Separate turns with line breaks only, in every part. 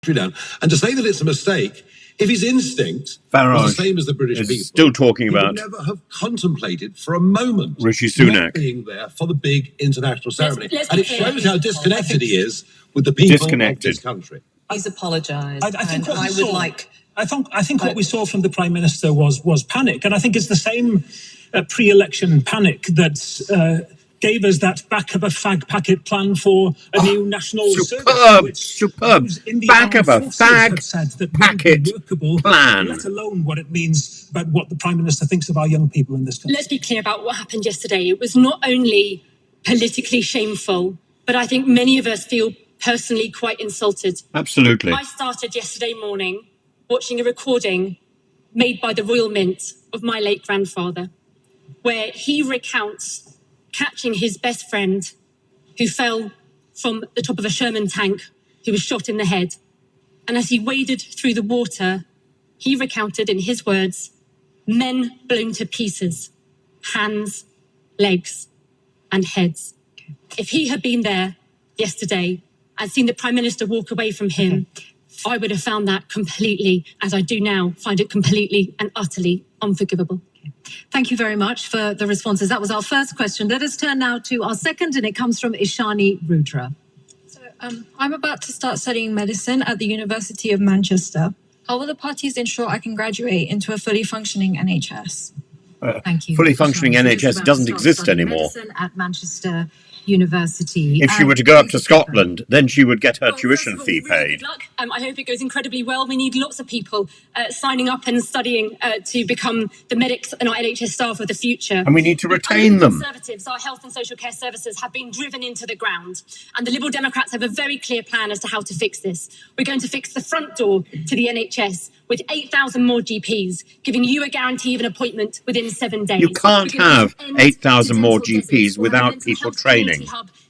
down. And to say that it's a mistake, if his instinct
Farage
was the same as the British people,
still talking about
he would never have contemplated for a moment
Rishi Sunak
not being there for the big international ceremony. And it shows how disconnected he is with the people of this country.
He's apologised.
I think what we saw from the Prime Minister was panic, and I think it's the same pre-election panic that gave us that back of a fag packet plan for a new national service.
Superb. Back of a fag packet plan.
Let alone what it means about what the Prime Minister thinks of our young people in this country.
Let's be clear about what happened yesterday. It was not only politically shameful, but I think many of us feel personally quite insulted.
Absolutely.
I started yesterday morning watching a recording made by the Royal Mint of my late grandfather, where he recounts catching his best friend who fell from the top of a Sherman tank, who was shot in the head. And as he waded through the water, he recounted in his words, men blown to pieces, hands, legs, and heads. If he had been there yesterday and seen the Prime Minister walk away from him, I would have found that completely, as I do now, find it completely and utterly unforgivable.
Thank you very much for the responses. That was our first question. Let us turn now to our second, and it comes from Ishani Rudra.
So, I'm about to start studying medicine at the University of Manchester. How will the parties ensure I can graduate into a fully functioning NHS?
Thank you.
Fully functioning NHS doesn't exist anymore.
At Manchester University.
If she were to go up to Scotland, then she would get her tuition fee paid.
Good luck. I hope it goes incredibly well. We need lots of people signing up and studying to become the medics and our NHS staff of the future.
And we need to retain them.
Conservatives, our health and social care services have been driven into the ground. And the Liberal Democrats have a very clear plan as to how to fix this. We're going to fix the front door to the NHS with 8,000 more GPs, giving you a guarantee of an appointment within 7 days.
You can't have 8,000 more GPs without people training.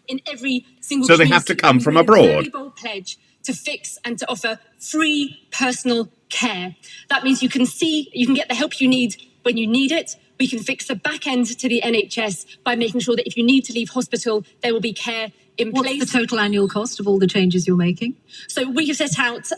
In every single
so they have to come from abroad.
A very bold pledge to fix and to offer free personal care. That means you can get the help you need when you need it. We can fix the back end to the NHS by making sure that if you need to leave hospital, there will be care in place.
What's the total annual cost of all the changes you're making?
So we have set out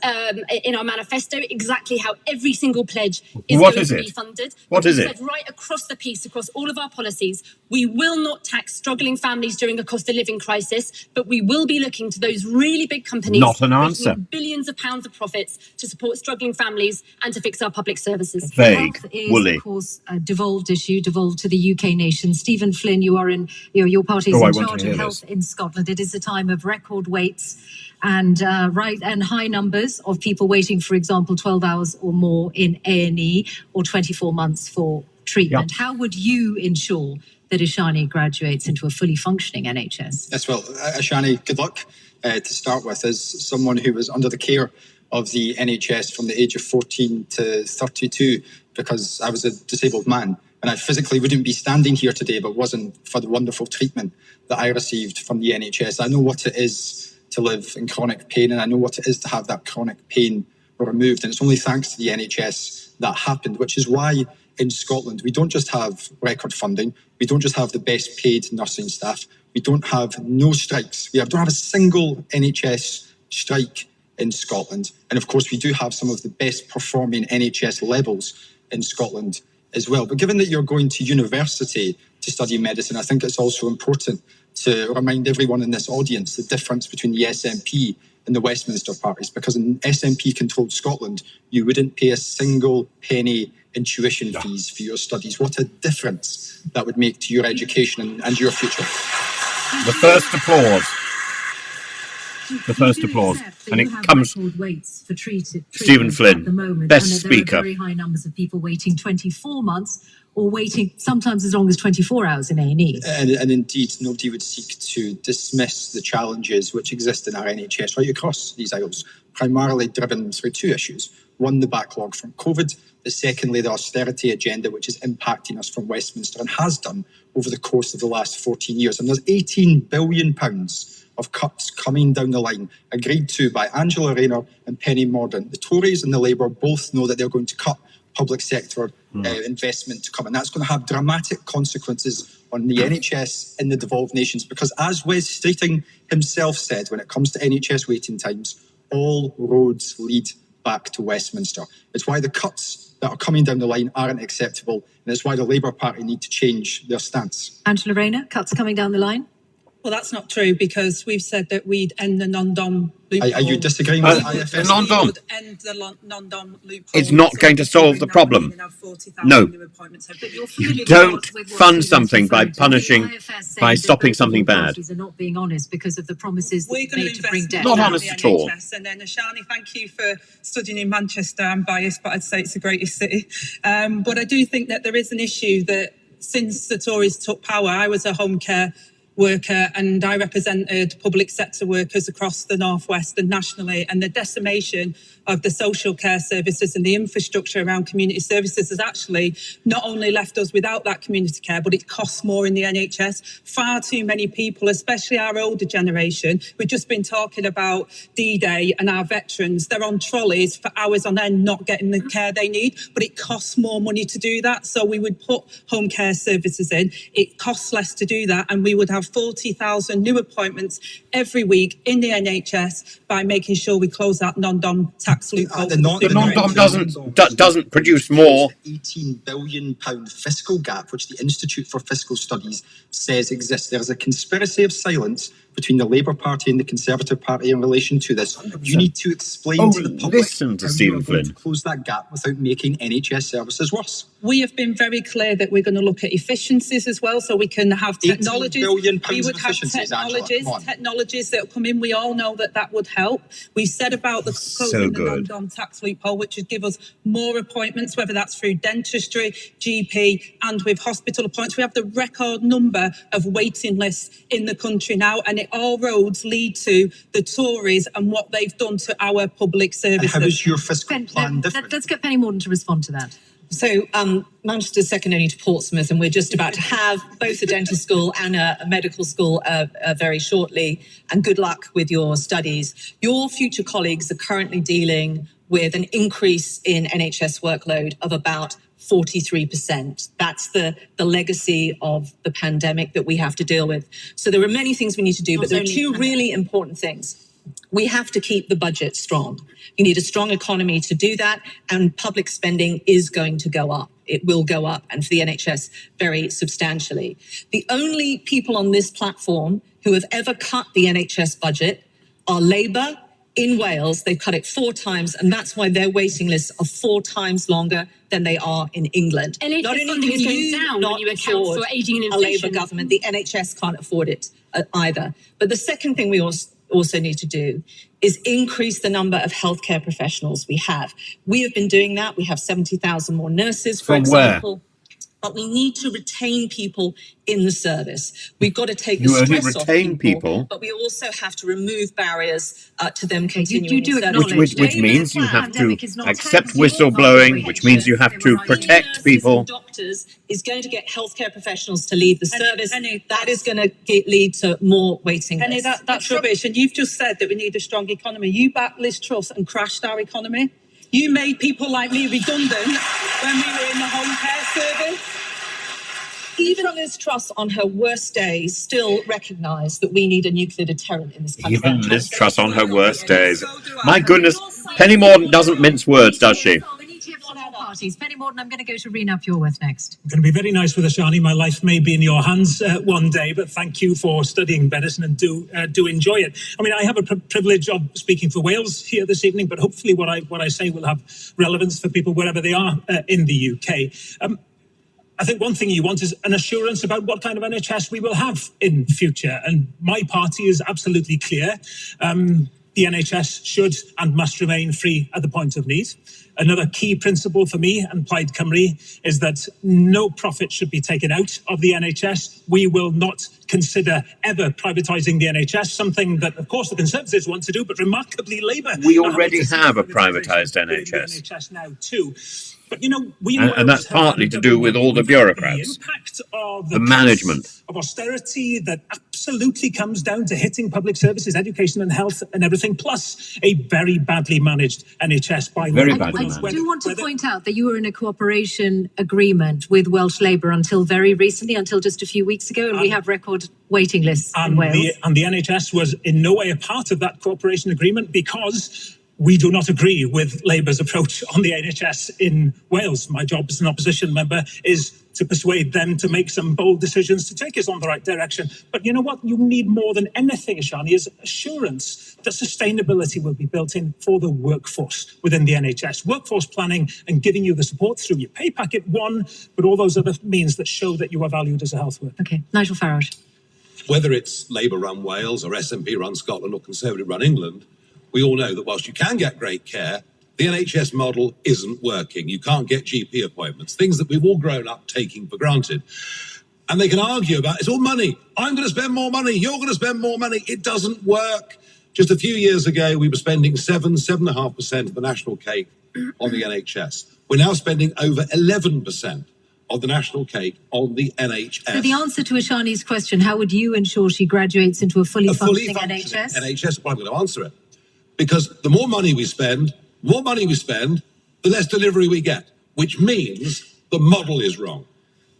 in our manifesto exactly how every single pledge is going to be funded.
What is it?
Said right across the piece, across all of our policies, we will not tax struggling families during a cost of living crisis, but we will be looking to those really big companies
not an answer.
Billions of pounds of profits to support struggling families and to fix our public services.
Vague,
woolly. Of course, a devolved issue, devolved to the UK nation. Stephen Flynn, you are in your party is in charge of health in Scotland. It is a time of record waits and high numbers of people waiting, for example, 12 hours or more in A&E or 24 months for treatment. Yep. How would you ensure that Ishani graduates into a fully functioning NHS?
Yes, well, Ishani, good luck to start with. As someone who was under the care of the NHS from the age of 14 to 32, because I was a disabled man, and I physically wouldn't be standing here today if it wasn't for the wonderful treatment that I received from the NHS. I know what it is to live in chronic pain, and I know what it is to have that chronic pain removed. And it's only thanks to the NHS that happened, which is why in Scotland we don't just have record funding, we don't just have the best paid nursing staff, we don't have no strikes. We don't have a single NHS strike in Scotland. And of course, we do have some of the best performing NHS levels in Scotland as well. But given that you're going to university to study medicine, I think it's also important to remind everyone in this audience the difference between the SNP and the Westminster parties, because in SNP-controlled Scotland, you wouldn't pay a single penny in tuition fees for your studies. What a difference that would make to your education and your future.
The first applause. The first applause. And it comes from Stephen Flynn, best speaker.
There are very high numbers of people waiting 24 months or waiting sometimes as long as 24 hours in A&E.
And indeed, nobody would seek to dismiss the challenges which exist in our NHS right across these aisles, primarily driven through two issues. One, the backlog from COVID. Secondly, the austerity agenda, which is impacting us from Westminster and has done over the course of the last 14 years. And there's £18 billion of cuts coming down the line, agreed to by Angela Rayner and Penny Mordaunt. The Tories and the Labour both know that they're going to cut public sector investment to come. And that's going to have dramatic consequences on the NHS in the devolved nations, because as Wes Streeting himself said, when it comes to NHS waiting times, all roads lead back to Westminster. It's why the cuts that are coming down the line aren't acceptable, and it's why the Labour Party need to change their stance.
Angela Rayner, cuts coming down the line?
Well, that's not true, because we've said that we'd end the non-dom loophole.
Are you disagreeing with IFS?
The non-dom.
We would end the non-dom loophole.
It's not going to solve the problem. No. You don't fund something by punishing, by stopping something bad.
Parties are not being honest because of the promises
We're
that
going
made
to
to bring
invest
debt
Not
down.
honest at all.
And then Ashani, thank you for studying in Manchester. I'm biased, but I'd say it's the greatest city. But I do think that there is an issue that since the Tories took power, I was a home care worker and I represented public sector workers across the Northwest and nationally, and the decimation of the social care services and the infrastructure around community services has actually not only left us without that community care, but it costs more in the NHS. Far too many people, especially our older generation, we've just been talking about D-Day and our veterans, they're on trolleys for hours on end not getting the care they need, but it costs more money to do that. So we would put home care services in, it costs less to do that, and we would have 40,000 new appointments every week in the NHS by making sure we close that non-dom tax loophole.
The non-dom doesn't produce more.
£18 billion fiscal gap, which the Institute for Fiscal Studies says exists. There is a conspiracy of silence between the Labour Party and the Conservative Party in relation to this. You need to explain to the public
listen to Stephen Flynn.
to close that gap without making NHS services worse.
We have been very clear that we're going to look at efficiencies as well, so we can have technologies.
£18 billion
We would have technologies that will come in. We all know that that would help. We said about the closing the non-dom tax loophole, which would give us more appointments, whether that's through dentistry, GP, and with hospital appointments. We have the record number of waiting lists in the country now, and all roads lead to the Tories and what they've done to our public services.
And how is your fiscal plan different?
Let's get Penny Morden to respond to that.
So Manchester's second only to Portsmouth, and we're just about to have both a dental school and a medical school very shortly. And good luck with your studies. Your future colleagues are currently dealing with an increase in NHS workload of about 43%. That's the legacy of the pandemic that we have to deal with. So there are many things we need to do, but there are two really important things. We have to keep the budget strong. You need a strong economy to do that, and public spending is going to go up. It will go up, and for the NHS, very substantially. The only people on this platform who have ever cut the NHS budget are Labour. In Wales, they've cut it 4 times, and that's why their waiting lists are 4 times longer than they are in England.
NHS
Not only
funding
can
is going
you
down
not
when you account
afford
for ageing and
a
inflation.
Labour government, the NHS can't afford it either. But the second thing we also need to do is increase the number of healthcare professionals we have. We have been doing that. We have 70,000 more nurses, for example. But we need to retain people in the service. We've got to take the stress off people, but we also have to remove barriers to them continuing
You do
in service.
acknowledge
Which means you have to accept whistleblowing, which means you have to protect people.
Doctors is going to get healthcare professionals to leave the service. That is going to lead to more waiting lists.
That's rubbish. And you've just said that we need a strong economy. You backed Liz Truss and crashed our economy. You made people like me redundant when we were in the home care service.
Even Liz Truss, on her worst days, still recognised that we need a nuclear deterrent in this country.
Even Liz Truss on her worst days. My goodness, Penny Morden doesn't mince words, does she?
We need to hear from all parties. Penny Morden, I'm going to go to Rena Pureworth next.
I'm going to be very nice with Ashani. My life may be in your hands one day, but thank you for studying medicine and do enjoy it. I mean, I have a privilege of speaking for Wales here this evening, but hopefully what I say will have relevance for people wherever they are in the UK. I think one thing you want is an assurance about what kind of NHS we will have in future. And my party is absolutely clear. The NHS should and must remain free at the point of need. Another key principle for me and Plaid Cymru is that no profit should be taken out of the NHS. We will not consider ever privatising the NHS, something that, of course, the Conservatives want to do, but remarkably Labour...
We already have a privatised NHS.
NHS now too. But, you know, we
and that's partly to do with all the bureaucrats,
the impact of
the management
of austerity that absolutely comes down to hitting public services, education and health and everything, plus a very badly managed NHS by
Very
law.
badly
I do want to point out that you were in a cooperation agreement with Welsh Labour until very recently, until just a few weeks ago, and we have record waiting lists in Wales.
And the NHS was in no way a part of that cooperation agreement because we do not agree with Labour's approach on the NHS in Wales. My job as an opposition member is to persuade them to make some bold decisions to take us on the right direction. But you know what? You need more than anything, Ashani, is assurance that sustainability will be built in for the workforce within the NHS. Workforce planning and giving you the support through your pay packet, one, but all those other means that show that you are valued as a health worker.
Okay, Nigel Farage.
Whether it's Labour-run Wales or SNP-run Scotland or Conservative-run England, we all know that whilst you can get great care, the NHS model isn't working. You can't get GP appointments, things that we've all grown up taking for granted. And they can argue about, it's all money. I'm going to spend more money. You're going to spend more money. It doesn't work. Just a few years ago, we were spending 7.5% of the national cake on the NHS. We're now spending over 11% of the national cake on the NHS.
So the answer to Ashani's question, how would you ensure she graduates into a fully functioning NHS?
NHS, well, I'm going to answer it. Because the more money we spend, the less delivery we get, which means the model is wrong.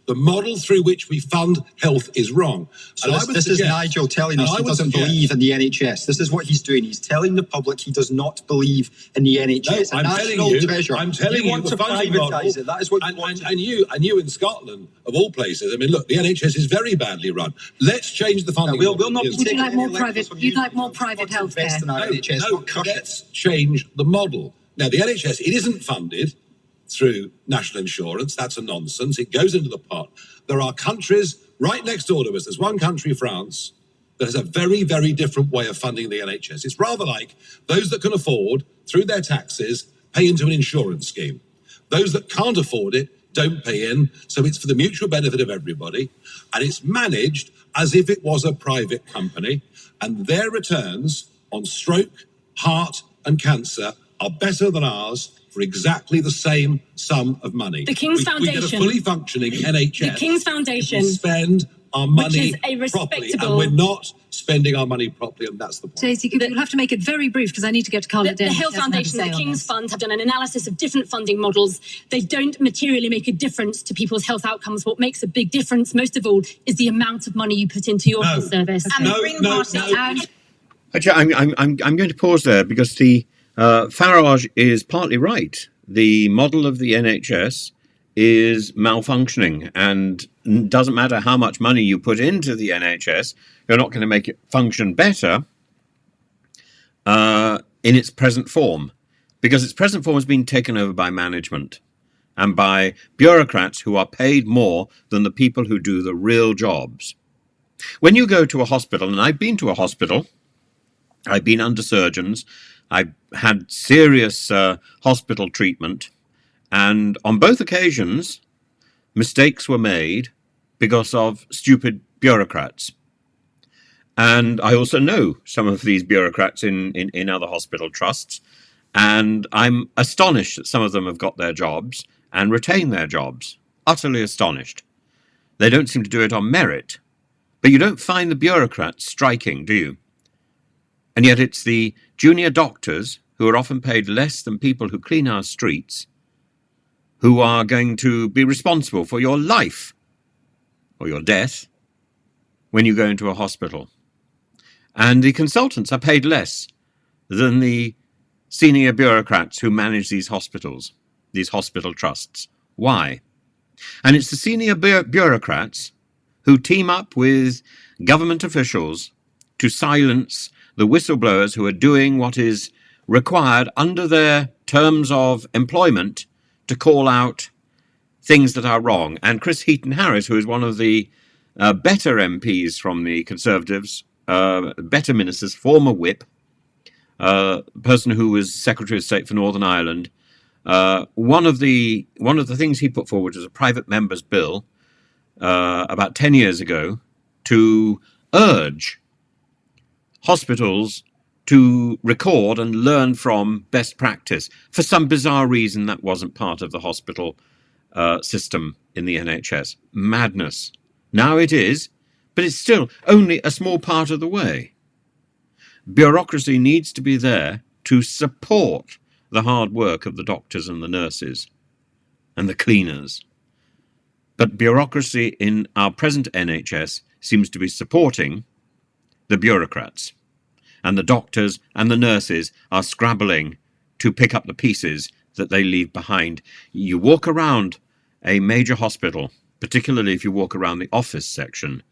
The model through which we fund health is wrong.
So this is Nigel telling us he doesn't believe in the NHS. This is what he's doing. He's telling the public he does not believe in the NHS.
No, I'm telling you,
want to privatize it. That is what you want.
And you in Scotland, of all places. I mean, look, the NHS is very badly run. Let's change the funding.
We'll not be
Would you like more private? You'd like more private healthcare?
Let's change the model. Now, the NHS, it isn't funded through national insurance. That's a nonsense. It goes into the pot. There are countries right next door to us. There's one country, France, that has a very, very different way of funding the NHS. It's rather like those that can afford, through their taxes, pay into an insurance scheme. Those that can't afford it don't pay in. So it's for the mutual benefit of everybody. And it's managed as if it was a private company. And their returns on stroke, heart, and cancer are better than ours for exactly the same sum of money.
The King's Foundation.
We get a fully functioning NHS.
The King's Foundation.
We spend our money
which is a
properly,
respectable...
and we're not spending our money properly, and that's the point.
Stacey, you'll have to make it very brief because I need to get to Carla
The Hill Foundation, the King's Fund have done an analysis of different funding models. They don't materially make a difference to people's health outcomes. What makes a big difference, most of all, is the amount of money you put into your health service.
Okay.
And the Green Party.
Actually, I'm going to pause there because the Farage is partly right. The model of the NHS is malfunctioning, and doesn't matter how much money you put into the NHS, you're not going to make it function better in its present form, because its present form has been taken over by management and by bureaucrats who are paid more than the people who do the real jobs. When you go to a hospital, and I've been to a hospital, I've been under surgeons, I've had serious hospital treatment, and on both occasions, mistakes were made because of stupid bureaucrats. And I also know some of these bureaucrats in other hospital trusts, and I'm astonished that some of them have got their jobs and retain their jobs. Utterly astonished. They don't seem to do it on merit. But you don't find the bureaucrats striking, do you? And yet it's the junior doctors, who are often paid less than people who clean our streets, who are going to be responsible for your life or your death when you go into a hospital. And the consultants are paid less than the senior bureaucrats who manage these hospitals, these hospital trusts. Why? And it's the senior bureaucrats who team up with government officials to silence the whistleblowers who are doing what is required under their terms of employment to call out things that are wrong. And Chris Heaton-Harris, who is one of the better MPs from the Conservatives, better ministers, former whip, person who was Secretary of State for Northern Ireland, one of the things he put forward was a private member's bill about 10 years ago to urge hospitals to record and learn from best practice. For some bizarre reason, that wasn't part of the hospital system in the NHS. Madness. Now it is, but it's still only a small part of the way. Bureaucracy needs to be there to support the hard work of the doctors and the nurses and the cleaners. But bureaucracy in our present NHS seems to be supporting the bureaucrats. And the doctors and the nurses are scrabbling to pick up the pieces that they leave behind. You walk around a major hospital, particularly if you walk around the office section,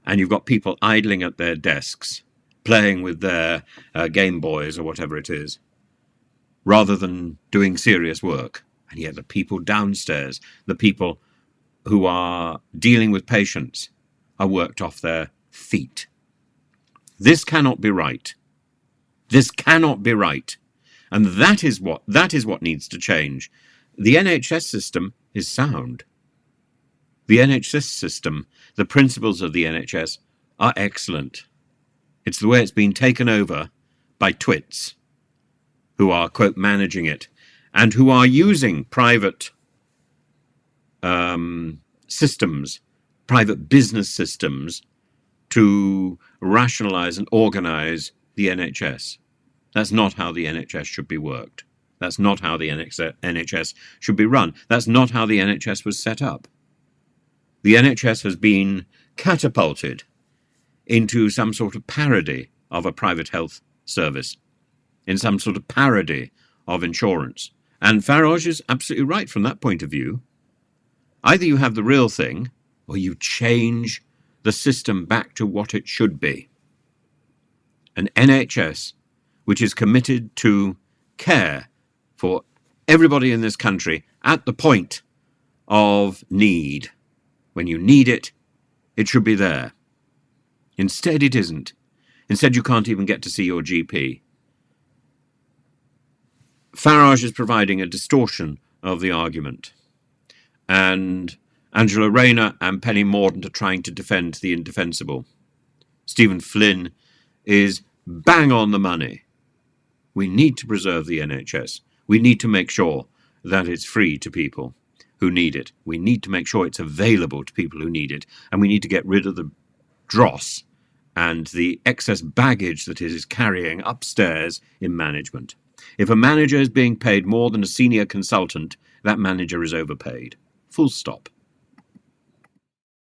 and you've got people idling at their desks, playing with their Game Boys or whatever it is, rather than doing serious work. And yet the people downstairs, the people who are dealing with patients, are worked off their feet. This cannot be right. This cannot be right. And that is what needs to change. The NHS system is sound. The NHS system, the principles of the NHS are excellent. It's the way it's been taken over by twits who are, quote, managing it and who are using private systems, private business systems to rationalize and organize the NHS. That's not how the NHS should be worked. That's not how the NHS should be run. That's not how the NHS was set up. The NHS has been catapulted into some sort of parody of a private health service, in some sort of parody of insurance. And Farage is absolutely right from that point of view. Either you have the real thing, or you change the system back to what it should be. An NHS which is committed to care for everybody in this country at the point of need. When you need it, it should be there. Instead, it isn't. Instead, you can't even get to see your GP. Farage is providing a distortion of the argument. And Angela Rayner and Penny Mordaunt are trying to defend the indefensible. Stephen Flynn is bang on the money. We need to preserve the NHS. We need to make sure that it's free to people who need it. We need to make sure it's available to people who need it. And we need to get rid of the dross and the excess baggage that it is carrying upstairs in management. If a manager is being paid more than a senior consultant, that manager is overpaid. Full stop.